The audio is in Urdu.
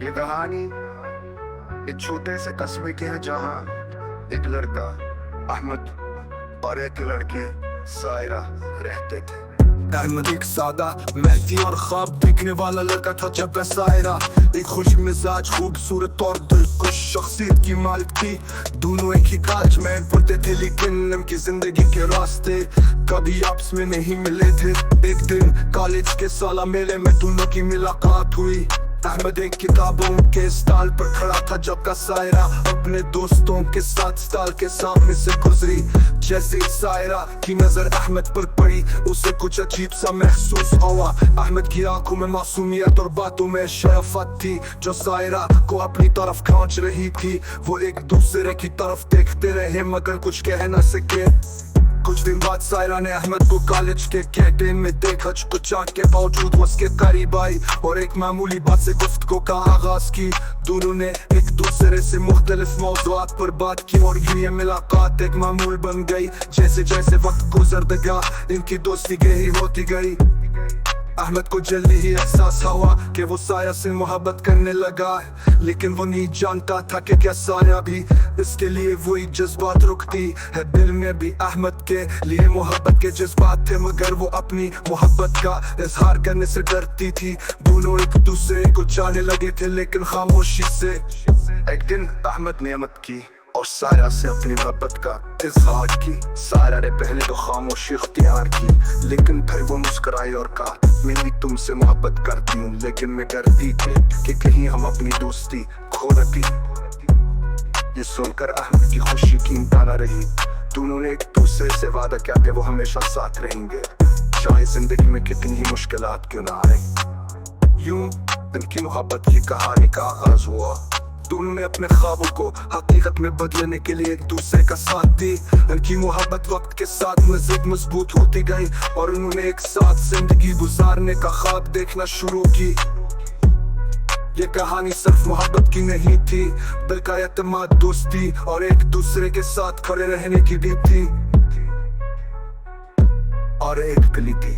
یہ کہانی ایک چھوٹے سے قصبے کی ہے جہاں ایک لڑکا احمد اور ایک لڑکی سائرہ رہتے تھے۔ احمد ایک سادہ مہدی اور خواب دیکھنے والا لڑکا تھا، جبکہ سائرہ ایک خوش مزاج خوبصورت اور دلکش شخصیت کی مالک تھی۔ دونوں ایک ہی کالج میں پڑھتے تھے، لیکن ان کی زندگی کے راستے کبھی آپس میں نہیں ملے تھے۔ ایک دن کالج کے سالہ میلے میں دونوں کی ملاقات ہوئی۔ احمد ایک کتابوں کے اسٹال پر کھڑا تھا، جبکہ سائرہ اپنے دوستوں کے ساتھ اسٹال کے سامنے سے گزری۔ جیسے سائرہ کی نظر احمد پر پڑی، اسے کچھ عجیب سا محسوس ہوا۔ احمد کی آنکھوں میں معصومیت اور باتوں میں شرافت تھی جو سائرہ کو اپنی طرف کھینچ رہی تھی۔ وہ ایک دوسرے کی طرف دیکھتے رہے مگر کچھ کہہ نہ سکے۔ کچھ دن بعد سائرہ نے احمد کو کالج کے کینٹین میں دیکھا، ہچکچاہٹ کے باوجود وہ اس کے قریب آئی اور ایک معمولی بات سے گفتگو کا آغاز کی۔ دونوں نے ایک دوسرے سے مختلف موضوعات پر بات کی اور یہ ملاقات ایک معمول بن گئی۔ جیسے جیسے وقت گزرتا گیا ان کی دوستی گہری ہوتی گئی۔ احمد کو جلدی ہی احساس ہوا کہ وہ سائرہ سے محبت کرنے لگا، لیکن وہ نہیں جانتا تھا کہ کیا سائرہ بھی اس کے لیے وہی جذبات رکھتی ہے۔ دل میں بھی احمد کے لیے محبت کے جذبات تھے، مگر وہ اپنی محبت کا اظہار کرنے سے ڈرتی تھی۔ دونوں ایک دوسرے کو چاہنے لگے تھے لیکن خاموشی سے۔ ایک دن احمد نے ہمت کی اور سائرہ سے اپنی محبت کا اظہار کی۔ سائرہ نے پہلے تو خاموشی اختیار کی، لیکن پھر وہ مسکرائی اور کہا، میں بھی تم سے محبت کرتی ہوں، لیکن میں ڈرتی تھی کہ کہیں ہم اپنی دوستی کھو نہ دیں۔ یہ سن کر احمد کی خوشی قیمتی نہ رہی۔ دونوں نے ایک دوسرے سے وعدہ کیا کہ وہ ہمیشہ ساتھ رہیں گے، چاہے زندگی میں کتنی ہی مشکلات کیوں نہ آئیں۔ یوں ان کی محبت کی کہانی کا آغاز ہوا۔ دونوں نے اپنے خوابوں کو حقیقت میں بدلنے کے لیے ایک دوسرے کا ساتھ دی۔ ان کی محبت وقت کے ساتھ مزید مضبوط ہوتی گئی اور انہوں نے ایک ساتھ زندگی گزارنے کا خواب دیکھنا شروع کی۔ یہ کہانی صرف محبت کی نہیں تھی، بلکہ اعتماد، دوستی اور ایک دوسرے کے ساتھ کھڑے رہنے کی بھی تھی۔ اور ایک گلی تھی